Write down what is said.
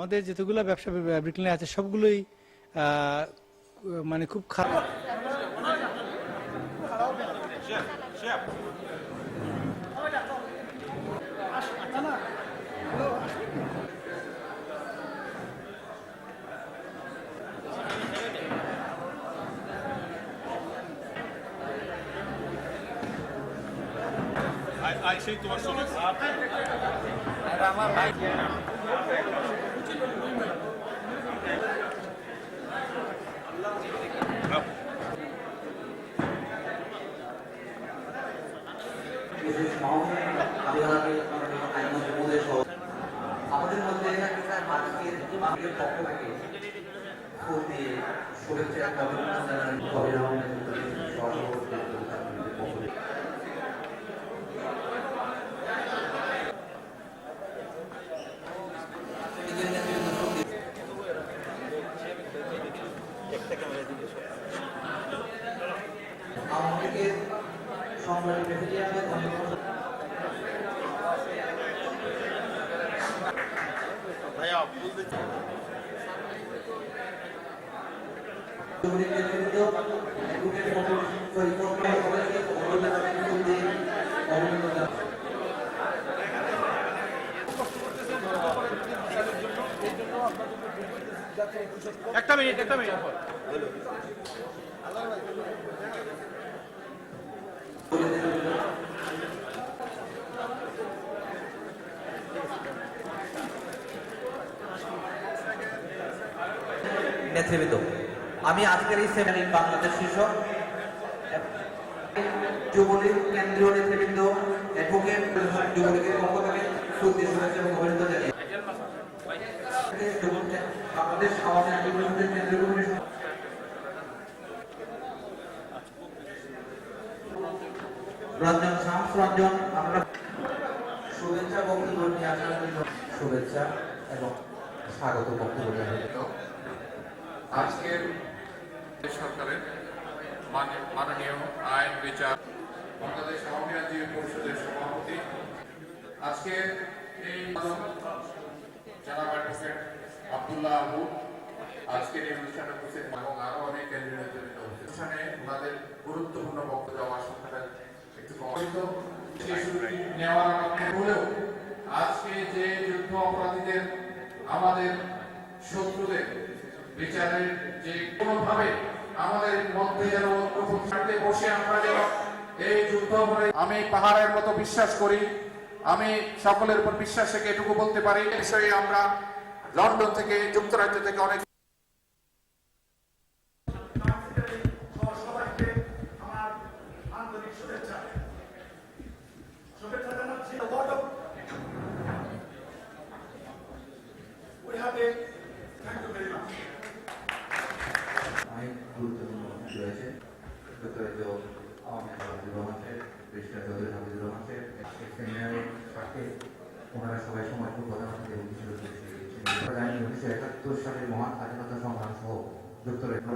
আমাদের যতগুলো ব্যবসা ব্রিকলিনে আছে সবগুলোই মানে খুব খারাপ। I say তোমার সঙ্গে আমার ভাই আমাদের মধ্যে মালিকের পক্ষ থেকে ফুল দিয়ে শুভেচ্ছা আমাদেরকে সংগ্রামী প্রেসিডেন্টকে ধন্যবাদ। ভাইয়া ফুল দিচ্ছি একটা মিনিট নেতৃবৃন্দ, আমি আজকের এই সেমিনারে বাংলাদেশ শীর্ষক যুবলীগ কেন্দ্রীয় নেতৃবৃন্দ অ্যাডভোকেট যুবলীগের পক্ষ থেকে সুদীর শুভেচ্ছা এবং অভিনন্দন জানাই। বাংলাদেশ আওয়ামী লীগ কেন্দ্রীয় কমিটির রঞ্জন শামস রঞ্জন, আমরা শুভেচ্ছা বক্তব্য নিয়ে আসার জন্য শুভেচ্ছা এবং স্বাগত বক্তব্য জানাই। আজকের সরকারের মাননীয় আইন বিচার বাংলাদেশ আওয়ামী লীগ পরিষদের সভাপতি আজকে এই জনাব অ্যাডভোকেট আব্দুল্লাহ আবু আজকের এই অনুষ্ঠানে উপস্থিত এবং আরো অনেক কেন্দ্রীয় নেতৃবৃন্দ অনুষ্ঠানে ওনাদের গুরুত্বপূর্ণ বক্তব্য দেওয়ার সংখ্যাটা একটু কম নেওয়ার হলেও আজকে যে যুদ্ধ অপরাধীদের আমাদের শত্রুদের বিচারের যে কোনোভাবে আমাদের মধ্যে যেন ঐক্যবদ্ধ বসে আমরা যেন এই যুদ্ধ আমি পাহাড়ের মতো বিশ্বাস করি। আমি সকলের উপর বিশ্বাস থেকে এটুকু বলতে পারি এই বিষয়ে আমরা লন্ডন থেকে যুক্তরাজ্য থেকে অনেক অনেক গুরুত্বপূর্ণ রয়েছে। যুক্তরাজ্য আওয়ামী লীগ রহমানের ব্যারিস্টার চৌধুরী হাফিজুর রহমানের সেমিনারের সাথে ওনারা সবাই সমর্থন প্রদান এবং কিছু জানি 1971 সালের মহান স্বাধীনতা সংগ্রাম সহ যুক্তরাজ্য